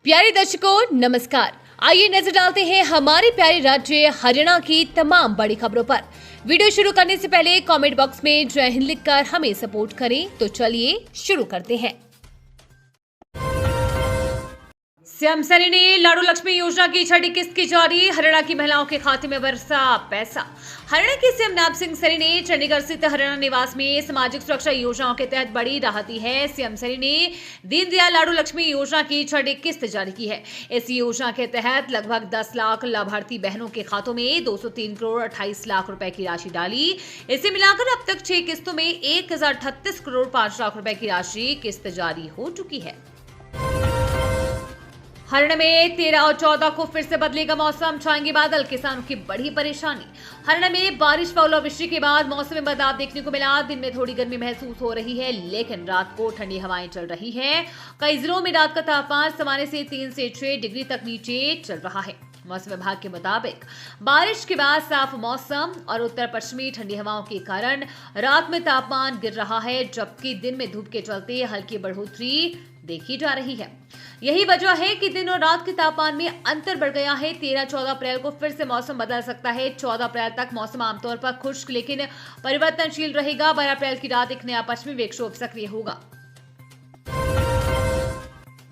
प्यारे दर्शकों नमस्कार। आइए नजर डालते हैं हमारे प्यारे राज्य हरियाणा की तमाम बड़ी खबरों पर। वीडियो शुरू करने से पहले कमेंट बॉक्स में जय हिंद लिखकर हमें सपोर्ट करें। तो चलिए शुरू करते हैं। सीएम सैनी ने लाडू लक्ष्मी योजना की छठी किस्त की जारी, हरियाणा की महिलाओं के खाते में बरसा पैसा। हरियाणा के सीएम नायब सिंह सैनी ने चंडीगढ़ स्थित हरियाणा निवास में सामाजिक सुरक्षा योजनाओं के तहत बड़ी राहत दी है। सीएम सैनी ने दीनदयाल लाडू लक्ष्मी योजना की छठी किस्त जारी की है। इस योजना के तहत लगभग 10 लाख लाभार्थी बहनों के खातों में 203 करोड़ 28 लाख रुपए की राशि डाली। इसे मिलाकर अब तक 6 किस्तों में 1038 करोड़ 5 लाख रुपए की राशि किस्त जारी हो चुकी है। हरियाणा में 13 और 14 को फिर से बदलेगा मौसम, छाएंगे बादल, किसानों की बड़ी परेशानी। हरियाणा में बारिश व ओलावृष्टि के बाद मौसम में बदलाव देखने को मिला। दिन में थोड़ी गर्मी महसूस हो रही है, लेकिन रात को ठंडी हवाएं चल रही हैं। कई जिलों में रात का तापमान सामान्य से 3 से 6 डिग्री तक नीचे चल रहा है। मौसम विभाग के मुताबिक बारिश के बाद साफ मौसम और उत्तर पश्चिमी ठंडी हवाओं के कारण रात में तापमान गिर रहा है, जबकि दिन में धूप के चलते हल्की बढ़ोतरी देखी जा रही है। यही वजह है कि दिन और रात के तापमान में अंतर बढ़ गया है। 13-14 अप्रैल को फिर से मौसम बदल सकता है। 14 अप्रैल तक मौसम आमतौर पर खुश्क लेकिन परिवर्तनशील रहेगा। 12 अप्रैल की रात एक नया पश्चिमी विक्षोभ सक्रिय होगा।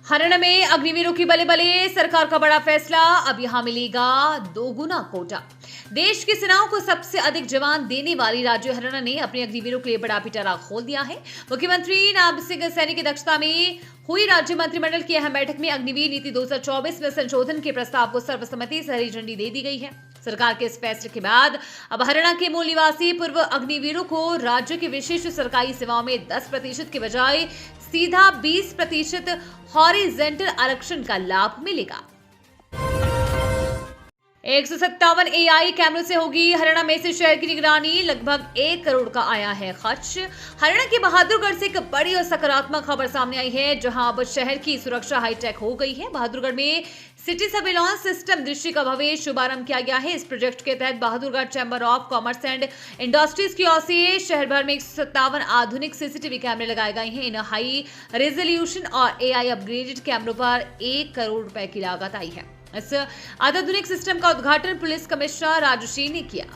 हरियाणा में अग्निवीरों की बले बले, सरकार का बड़ा फैसला, अब यहां मिलेगा दोगुना कोटा। देश की सेनाओं को सबसे अधिक जवान देने वाली राज्य हरियाणा ने अपने अग्निवीरों के लिए बड़ा पिटारा खोल दिया है। मुख्यमंत्री नायब सिंह सैनी की अध्यक्षता में हुई राज्य मंत्रिमंडल की अहम बैठक में अग्निवीर नीति 2024 में संशोधन के प्रस्ताव को सर्वसम्मति से हरी झंडी दे दी गई है। सरकार के इस फैसले के बाद अब हरियाणा के मूल निवासी पूर्व अग्निवीरों को राज्य की विशिष्ट सरकारी सेवाओं में 10% के बजाय सीधा 20% हॉरिजेंटल आरक्षण का लाभ मिलेगा। 157 एआई कैमरों से होगी हरियाणा में से शहर की निगरानी, लगभग 1 करोड़ का आया है खर्च। हरियाणा के बहादुरगढ़ से एक बड़ी और सकारात्मक खबर सामने आई है, जहां अब शहर की सुरक्षा हाईटेक हो गई है। बहादुरगढ़ में सिटी सर्विलांस सिस्टम दृष्टि का भव्य शुभारंभ किया गया है। इस प्रोजेक्ट के तहत Bahadurgarh chamber of commerce and industries की ओर से शहर भर में 157 आधुनिक सीसीटीवी कैमरे लगाए गए हैं। इन हाई रेजोल्यूशन और एआई अपग्रेडेड कैमरों पर 1 करोड़ रुपए की लागत आई है। इस अत्याधुनिक सिस्टम का उद्घाटन पुलिस कमिश्नर राजश्री ने किया।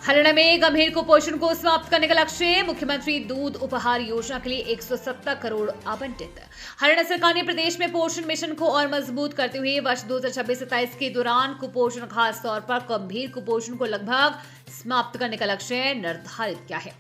हरियाणा में गंभीर कुपोषण को समाप्त करने का लक्ष्य, मुख्यमंत्री दूध उपहार योजना के लिए 170 करोड़ आवंटित। हरियाणा सरकार ने प्रदेश में पोषण मिशन को और मजबूत करते हुए वर्ष 2026-27 के दौरान कुपोषण, खास तौर पर गंभीर कुपोषण को लगभग समाप्त करने का लक्ष्य निर्धारित किया है।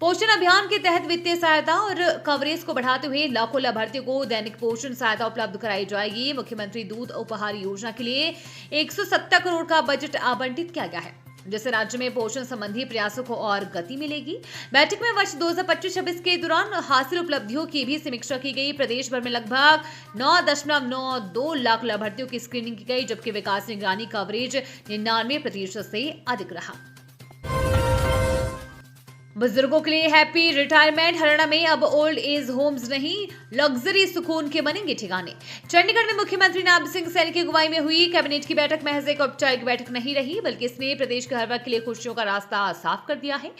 पोषण अभियान के तहत वित्तीय सहायता और कवरेज को बढ़ाते हुए लाखों लाभार्थियों को दैनिक पोषण सहायता उपलब्ध कराई जाएगी। मुख्यमंत्री दूध उपहार योजना के लिए 170 करोड़ का बजट आवंटित किया गया है, जिससे राज्य में पोषण संबंधी प्रयासों को और गति मिलेगी। बैठक में वर्ष 2025-26 के दौरान हासिल उपलब्धियों की भी समीक्षा की गई। प्रदेश भर में लगभग 9.92 लाख लाभार्थियों की स्क्रीनिंग की गई, जबकि विकास निगरानी कवरेज 99% से अधिक रहा। बुजुर्गों के लिए हैप्पी रिटायरमेंट, हरियाणा में अब ओल्ड एज होम्स नहीं, लग्जरी सुकून के बनेंगे ठिकाने। चंडीगढ़ में मुख्यमंत्री नायब सिंह सैनी की अगुवाई में हुई कैबिनेट की बैठक महज एक औपचारिक बैठक नहीं रही, बल्कि इसने प्रदेश के हर वर्ग के लिए खुशियों का रास्ता साफ कर दिया है।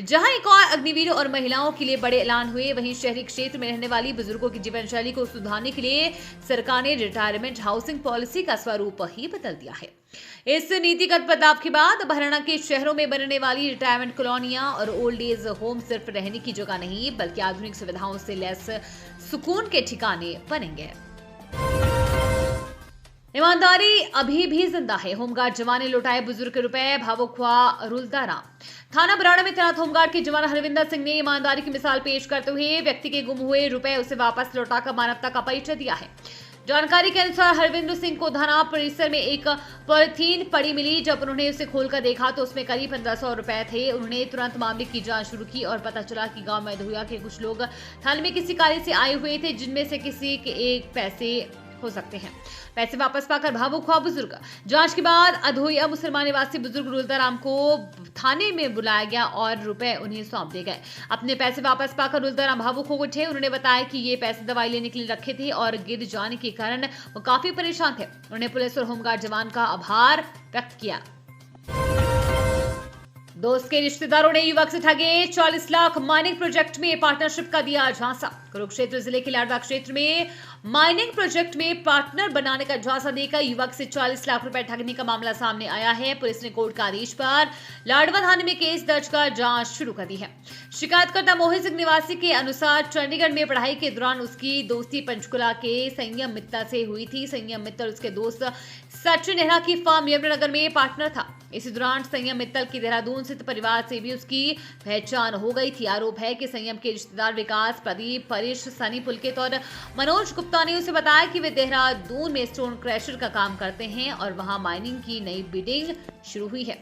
जहां एक और अग्निवीरों और महिलाओं के लिए बड़े ऐलान हुए, वहीं शहरी क्षेत्र में रहने वाली बुजुर्गों की जीवन शैली को सुधारने के लिए सरकार ने रिटायरमेंट हाउसिंग पॉलिसी का स्वरूप ही बदल दिया है। इस नीतिगत बदलाव के बाद अब हरियाणा के शहरों में बनने वाली रिटायरमेंट कॉलोनियां और ओल्ड एज होम सिर्फ रहने की जगह नहीं, बल्कि आधुनिक सुविधाओं से लैस सुकून के ठिकाने बनेंगे। ईमानदारी अभी भी जिंदा है, होमगार्ड जवान ने लौटाए बुजुर्ग के रुपए, भावुक हुआ रुलदा राम। थाना बराड़ा में तैनात होमगार्ड के जवान हरविंदर सिंह ने ईमानदारी की मिसाल पेश करते हुए व्यक्ति के गुम हुए रुपए उसे वापस लौटाकर मानवता का परिचय दिया है। जानकारी के अनुसार हरविंदर सिंह को थाना परिसर में एक पॉलिथीन पड़ी मिली। जब उन्होंने उसे खोलकर देखा तो उसमें करीब 1500 रुपए थे। उन्होंने तुरंत मामले की जांच शुरू की और पता चला कि गांव मैधोया के कुछ लोग थाने में किसी कार्य से आए हुए थे, जिनमें से किसी के एक पैसे हो सकते हैं। पैसे वापस पाकर भावुक हुआ बुजुर्ग। जांच के बाद अधोया मुसलमान निवासी बुजुर्ग रुलदाराम को थाने में बुलाया गया और रुपए उन्हें सौंप दिए गए। अपने पैसे वापस पाकर रुलदाराम भावुक हो उठे। उन्होंने बताया कि ये पैसे दवाई लेने के लिए रखे थे और गिर जाने के कारण वो काफी परेशान थे। उन्होंने पुलिस और होमगार्ड जवान का आभार व्यक्त किया। दोस्त के रिश्तेदारों ने युवक से ठगे 40 लाख, माइनिंग प्रोजेक्ट में पार्टनरशिप का दिया झांसा। कुरुक्षेत्र जिले के लाडवा क्षेत्र में माइनिंग प्रोजेक्ट में पार्टनर बनाने का झांसा देकर युवक से 40 लाख रुपए ठगने का मामला सामने आया है। पुलिस ने कोर्ट का आदेश पर लाडवा थाने में केस दर्ज कर जांच शुरू कर दी है। शिकायतकर्ता मोहित सिंह निवासी के अनुसार चंडीगढ़ में पढ़ाई के दौरान उसकी दोस्ती पंचकुला के संयम मित्तल से हुई थी। संयम मित्तल उसके दोस्त सचिन नेहरा की फर्म यमुनानगर में पार्टनर था। इसी दौरान संयम मित्तल की देहरादून स्थित परिवार से भी उसकी पहचान हो गई थी। आरोप है कि संयम के रिश्तेदार विकास, प्रदीप, परेश, सनी पुलकित और मनोज गुप्ता ने उसे बताया कि वे देहरादून में स्टोन क्रैशर का काम करते हैं और वहां माइनिंग की नई बिडिंग शुरू हुई है।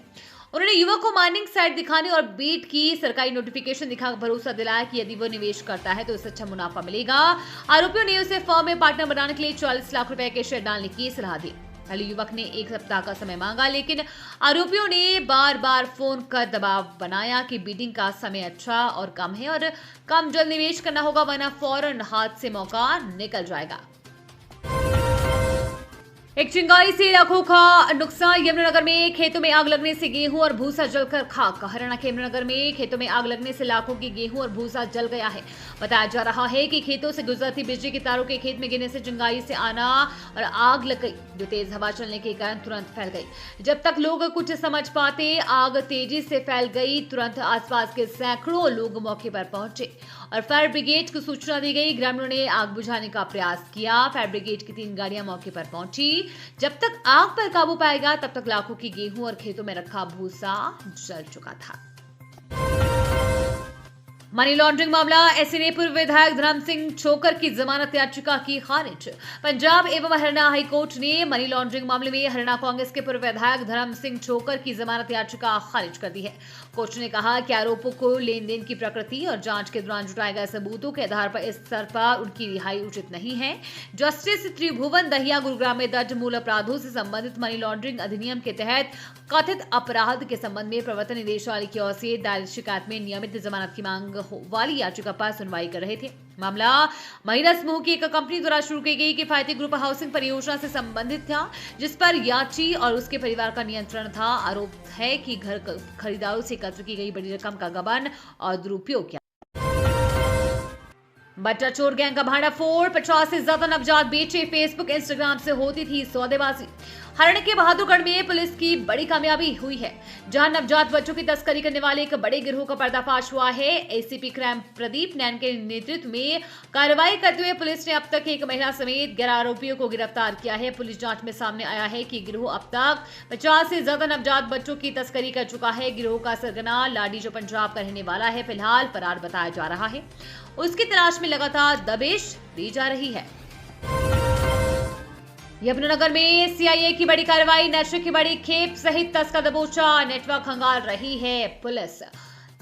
उन्होंने युवक को माइनिंग साइट दिखाने और बीट की सरकारी नोटिफिकेशन दिखाकर भरोसा दिलाया कि यदि वो निवेश करता है तो उसे अच्छा मुनाफा मिलेगा। आरोपियों ने उसे फर्म में पार्टनर बनाने के लिए 40 लाख रुपए के शेयर डालने की सलाह दी। पहले युवक ने 1 सप्ताह का समय मांगा, लेकिन आरोपियों ने बार बार फोन कर दबाव बनाया कि बिडिंग का समय अच्छा और कम है और कम जल्द निवेश करना होगा, वरना फौरन हाथ से मौका निकल जाएगा। एक चिंगारी से लाखों का नुकसान। यमुनानगर में खेतों में आग लगने से गेहूं और भूसा जलकर खाक। हरियाणा के यमुनानगर में खेतों में आग लगने से लाखों की गेहूं और भूसा जल गया है। बताया जा रहा है कि खेतों से गुजरती बिजली की तारों के खेत में गिरने से चिंगारी से आना और आग लग गई, जो तेज हवा चलने के कारण तुरंत फैल गई। जब तक लोग कुछ समझ पाते, आग तेजी से फैल गई। तुरंत आसपास के सैकड़ों लोग मौके पर पहुंचे और फायर ब्रिगेड को सूचना दी गई। ग्रामीणों ने आग बुझाने का प्रयास किया। फायर ब्रिगेड की 3 गाड़ियां मौके पर पहुंची। जब तक आग पर काबू पाएगा, तब तक लाखों की गेहूं और खेतों में रखा भूसा जल चुका था। मनी लॉन्ड्रिंग मामला। ऐसे ने पूर्व विधायक धर्म सिंह छोकर की जमानत याचिका की खारिज। पंजाब एवं हरियाणा हाईकोर्ट ने मनी लॉन्ड्रिंग मामले में हरियाणा कांग्रेस के पूर्व विधायक धर्म सिंह छोकर की जमानत याचिका खारिज कर दी है। कोर्ट ने कहा कि आरोपों को लेन देन की प्रकृति और जांच के दौरान जुटाए गए सबूतों के आधार पर इस स्तर पर उनकी रिहाई उचित नहीं है। जस्टिस त्रिभुवन दहिया गुरुग्राम में दर्ज मूल अपराधों से संबंधित मनी लॉन्ड्रिंग अधिनियम के तहत कथित अपराध के संबंध में प्रवर्तन निदेशालय की ओर से दायर शिकायत में नियमित जमानत की मांग वाली याचिका पर सुनवाई कर रहे थे। मामला महिला समूह की एक कंपनी द्वारा शुरू की गई किफायती ग्रुप हाउसिंग परियोजना से संबंधित था, जिस पर याची और उसके परिवार का नियंत्रण था। आरोप है कि घर खरीदारों से एकत्र की गई बड़ी रकम का गबन और दुरुपयोग किया। बट्टा चोर गैंग का भांडाफोड़। 50 से ज्यादा नवजात बेचे। फेसबुक, इंस्टाग्राम से होती थी सौदेबाजी। हरियाणा के बहादुरगढ़ में पुलिस की बड़ी कामयाबी हुई है, जहां नवजात बच्चों की तस्करी करने वाले एक बड़े गिरोह का पर्दाफाश हुआ है। एसीपी क्राइम प्रदीप नैन के नेतृत्व में कार्रवाई करते हुए पुलिस ने अब तक एक महिला समेत 11 आरोपियों को गिरफ्तार किया है। पुलिस जांच में सामने आया है कि गिरोह अब तक 50 से ज्यादा नवजात बच्चों की तस्करी कर चुका है। गिरोह का सरगना लाडी, जो पंजाब का रहने वाला है, फिलहाल फरार बताया जा रहा है। उसकी तलाश में लगातार दबिश दी जा रही है। यमुनानगर में सीआईए की बड़ी कार्रवाई। नशे की बड़ी खेप सहित तस्कर दबोचा। नेटवर्क खंगाल रही है पुलिस।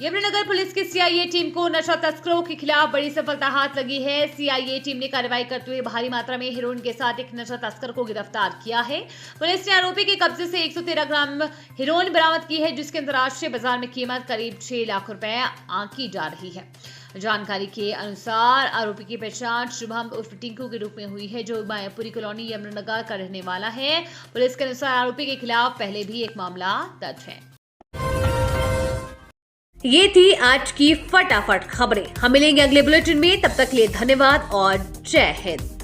यमुनानगर पुलिस की सीआईए टीम को नशा तस्करों के खिलाफ बड़ी सफलता हाथ लगी है। सीआईए टीम ने कार्रवाई करते हुए भारी मात्रा में हेरोइन के साथ एक नशा तस्कर को गिरफ्तार किया है। पुलिस ने आरोपी के कब्जे से 113 ग्राम हेरोइन बरामद की है, जिसके अंतर्राष्ट्रीय बाजार में कीमत करीब 6 लाख रुपए आंकी जा रही है। जानकारी के अनुसार आरोपी की पहचान शुभम उर्फ टिंकू के रूप में हुई है, जो मायापुरी कॉलोनी यमुनानगर का रहने वाला है। पुलिस के अनुसार आरोपी के खिलाफ पहले भी एक मामला दर्ज है। ये थी आज की फटाफट खबरें। हम मिलेंगे अगले बुलेटिन में, तब तक के लिए धन्यवाद और जय हिंद।